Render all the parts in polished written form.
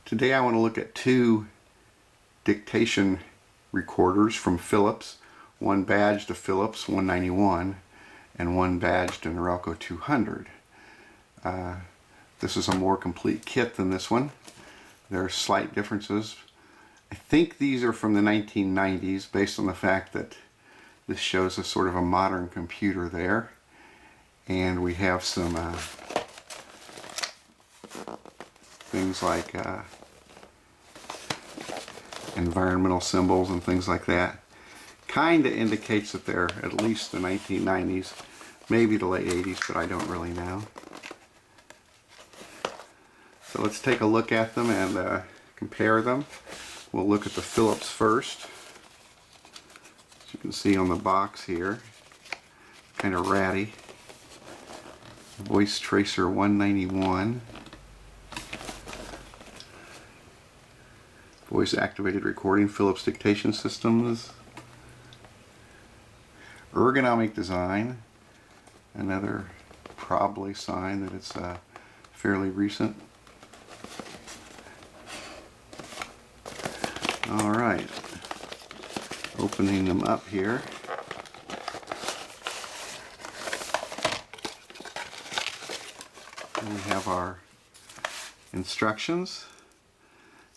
Today I want to look at two dictation recorders from Philips, one badged to Philips 191 and one badged to Norelco 200. This is a more complete kit than this one. There are slight differences. I think these are from the 1990s based on the fact that this shows a sort of a modern computer there. And we have some things like environmental symbols and things like that. Kind of indicates that they're at least the 1990s, maybe the late 80s, but I don't really know. So let's take a look at them and compare them. We'll look at the Philips first. As you can see on the box here, kind of ratty. Voice Tracer 191. Voice activated recording, Philips dictation systems. Ergonomic design. Another probably sign that it's fairly recent. Alright, opening them up here. And we have our instructions.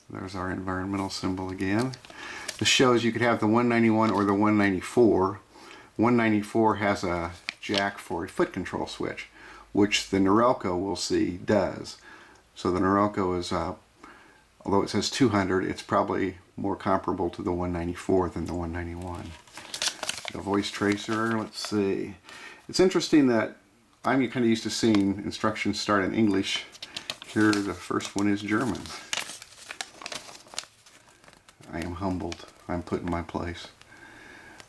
There's our environmental symbol again. This shows you could have the 191 or the 194. 194 has a jack for a foot control switch, which the Norelco we'll see does. So the Norelco is, although it says 200, it's probably more comparable to the 194 than the 191. The voice tracer, let's see. It's interesting that I'm kind of used to seeing instructions start in English. Here the first one is German. I am humbled. I'm put in my place.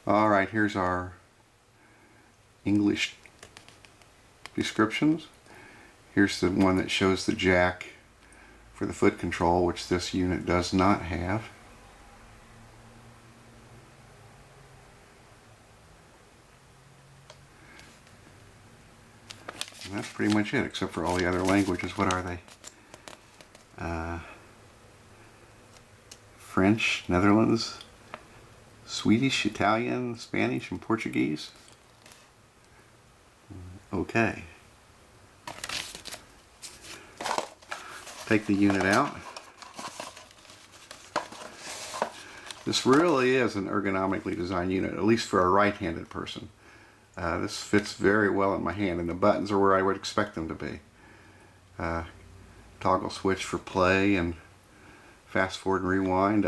Alright, here's our English descriptions. Here's the one that shows the jack for the foot control, which this unit does not have. And that's pretty much it, except for all the other languages. What are they? French, Netherlands, Swedish, Italian, Spanish, and Portuguese. Okay. Take the unit out. This really is an ergonomically designed unit, at least for a right-handed person. This fits very well in my hand, and the buttons are where I would expect them to be. Toggle switch for play and fast forward and rewind.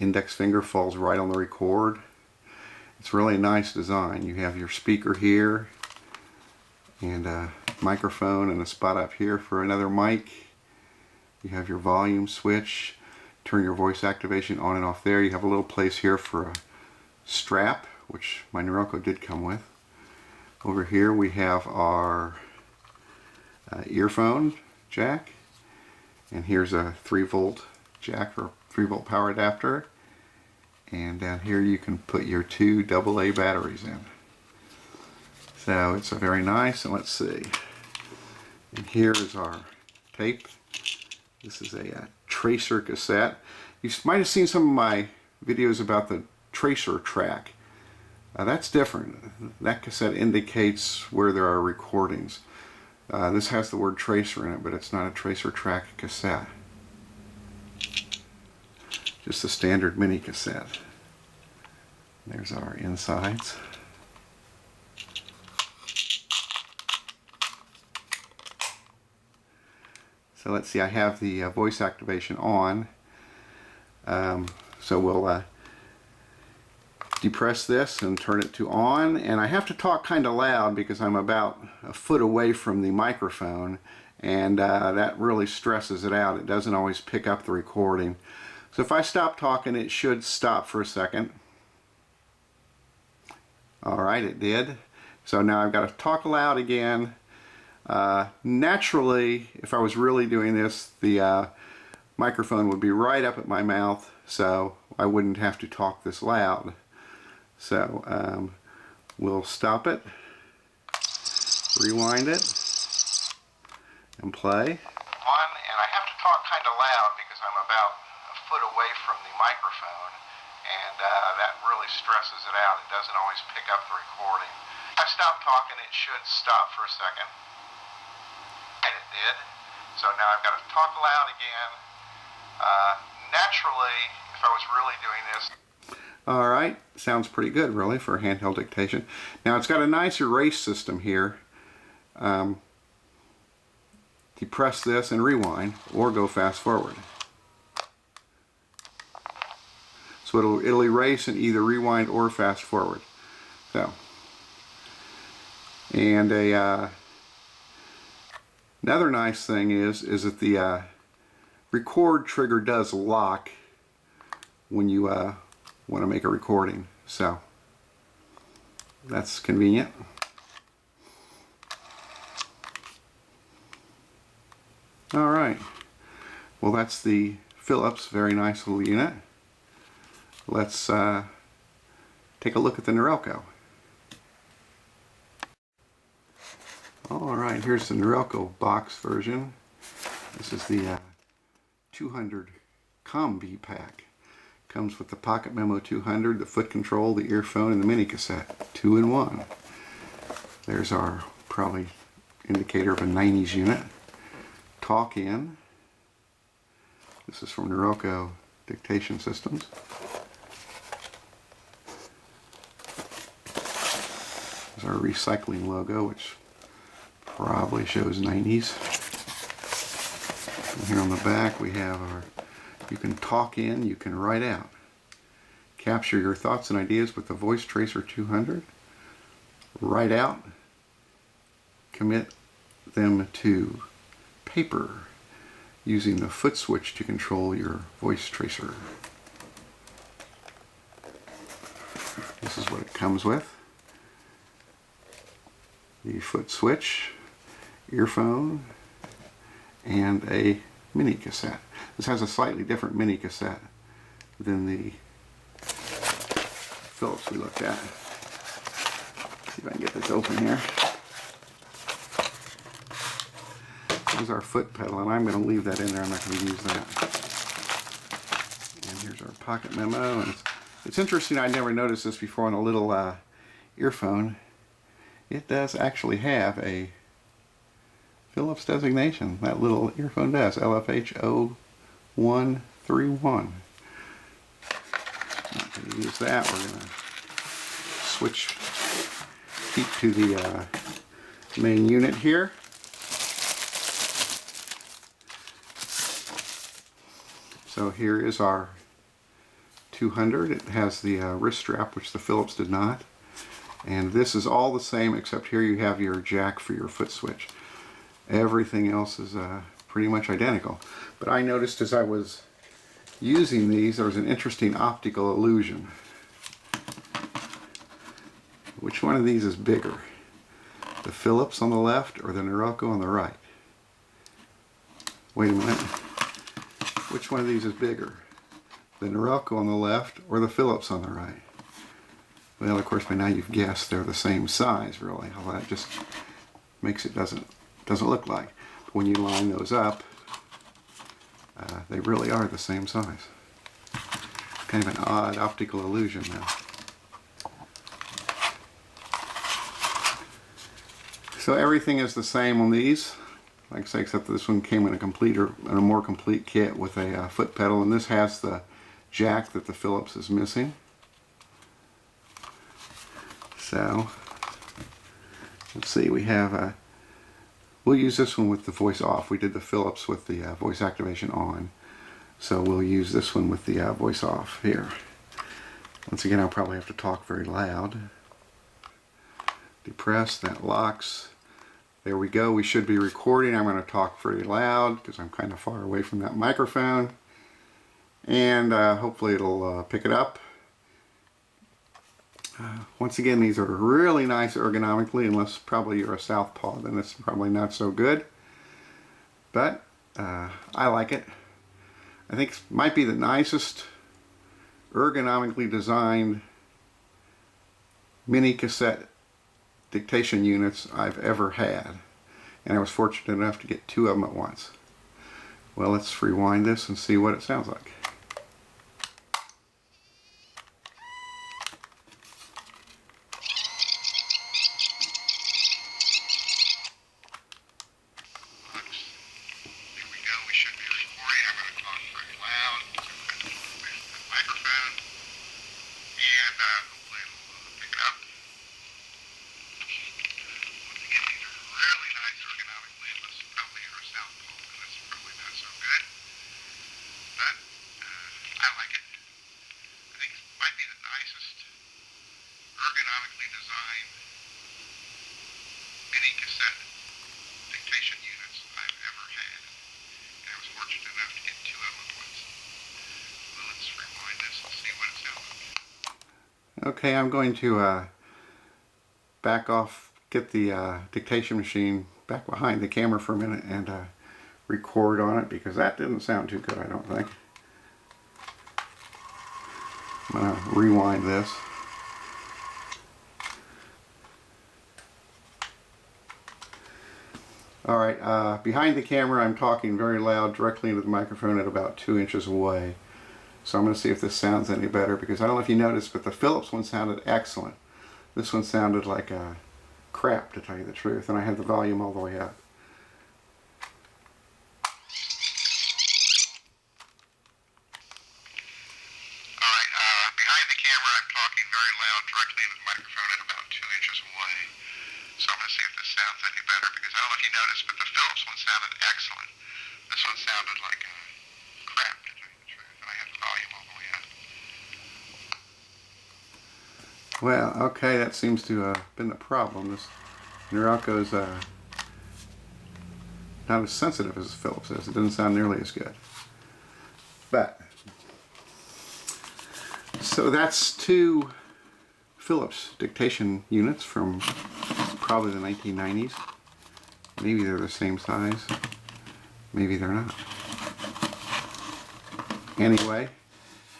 Index finger falls right on the record. It's really a nice design. You have your speaker here and a microphone and a spot up here for another mic. You have your volume switch. Turn your voice activation on and off there. You have a little place here for a strap, which my Norelco did come with. Over here we have our earphone jack, and here's a 3-volt jack for 3-volt power adapter, and down here you can put your 2 AA batteries in. So it's a very nice, and let's see, and here is our tape. This is a tracer cassette. You might have seen some of my videos about the tracer track. That's different. That cassette indicates where there are recordings. This has the word tracer in it, but it's not a tracer track cassette. Just a standard mini cassette. There's our insides. So let's see, I have the voice activation on. So we'll depress this and turn it to on, and I have to talk kind of loud because I'm about a foot away from the microphone, and that really stresses it out. It doesn't always pick up the recording. So if I stop talking, it should stop for a second. Alright, it did. So now I've got to talk loud again. Naturally, if I was really doing this, the microphone would be right up at my mouth, so I wouldn't have to talk this loud. So we'll stop it, rewind it, and play. 1 and I have to talk kind of loud because I'm about a foot away from the microphone, and that really stresses it out. It doesn't always pick up the recording. If I stop talking, it should stop for a second. And it did. So now I've got to talk loud again. Naturally, if I was really doing this. All right, sounds pretty good really for handheld dictation. Now it's got a nice erase system here. You press this and rewind or go fast forward. So it'll erase and either rewind or fast forward. So, and another nice thing is that the record trigger does lock when you want to make a recording. So that's convenient. All right. Well, that's the Philips, very nice little unit. Let's take a look at the Norelco. All right, here's the Norelco box version. This is the 200 Combi pack. Comes with the Pocket Memo 200, the foot control, the earphone, and the mini cassette. 2 in 1. There's our probably indicator of a 90s unit. Talk in. This is from Norelco Dictation Systems. There's our recycling logo, which probably shows 90s. And here on the back we have our, you can talk in, you can write out. Capture your thoughts and ideas with the Voice Tracer 200. Write out. Commit them to paper using the foot switch to control your voice tracer. This is what it comes with. The foot switch, earphone, and a mini cassette. This has a slightly different mini cassette than the Philips we looked at. Let's see if I can get this open here. Here's our foot pedal, and I'm going to leave that in there. I'm not going to use that. And here's our Pocket Memo. And it's interesting, I never noticed this before on a little earphone. It does actually have a Philips designation. That little earphone does, LFH 0131. Not going to use that. We're going to switch, keep to the main unit here. So here is our 200. It has the wrist strap, which the Philips did not. And this is all the same, except here you have your jack for your foot switch. Everything else is pretty much identical. But I noticed as I was using these, there was an interesting optical illusion. Which one of these is bigger? The Philips on the left or the Norelco on the right? Wait a minute. Which one of these is bigger? The Norelco on the left or the Philips on the right? Well, of course, by now you've guessed they're the same size, really. Although that just makes it doesn't look like. But when you line those up, they really are the same size. Kind of an odd optical illusion now. So everything is the same on these. Like I say, except that this one came in a more complete kit with a foot pedal, and this has the jack that the Philips is missing. So let's see, we have we'll use this one with the voice off. We did the Philips with the voice activation on, so we'll use this one with the voice off here. Once again, I'll probably have to talk very loud. Depress, that locks. There we go. We should be recording. I'm going to talk pretty loud because I'm kind of far away from that microphone, and hopefully it'll pick it up. Once again, these are really nice ergonomically, unless probably you're a southpaw, then it's probably not so good. But I like it. I think it might be the nicest ergonomically designed mini cassette dictation units I've ever had. And I was fortunate enough to get 2 of them at once. Well, let's rewind this and see what it sounds like. ergonomically designed mini-cassette dictation units I've ever had. And I was fortunate enough to get 2 of them at once. Well, let's rewind this and see what it sounds like. Okay, I'm going to back off, get the dictation machine back behind the camera for a minute and record on it, because that didn't sound too good, I don't think. I'm going to rewind this. Alright, behind the camera I'm talking very loud directly into the microphone at about 2 inches away. So I'm going to see if this sounds any better, because I don't know if you noticed, but the Philips one sounded excellent. This one sounded like crap, to tell you the truth, and I had the volume all the way up. Behind the camera I'm talking very loud directly into the microphone at about 2 inches away. So I'm going to see if this sounds any better, because I don't know if you noticed, but the Philips one sounded excellent. This one sounded like crap, to tell you the truth, and I had the volume all the way up. Well, okay, that seems to have been the problem. This Norelco's not as sensitive as Philips is. It doesn't sound nearly as good. But, so that's 2 Philips dictation units from probably the 1990s. Maybe they're the same size. Maybe they're not. Anyway,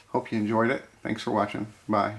hope you enjoyed it. Thanks for watching. Bye.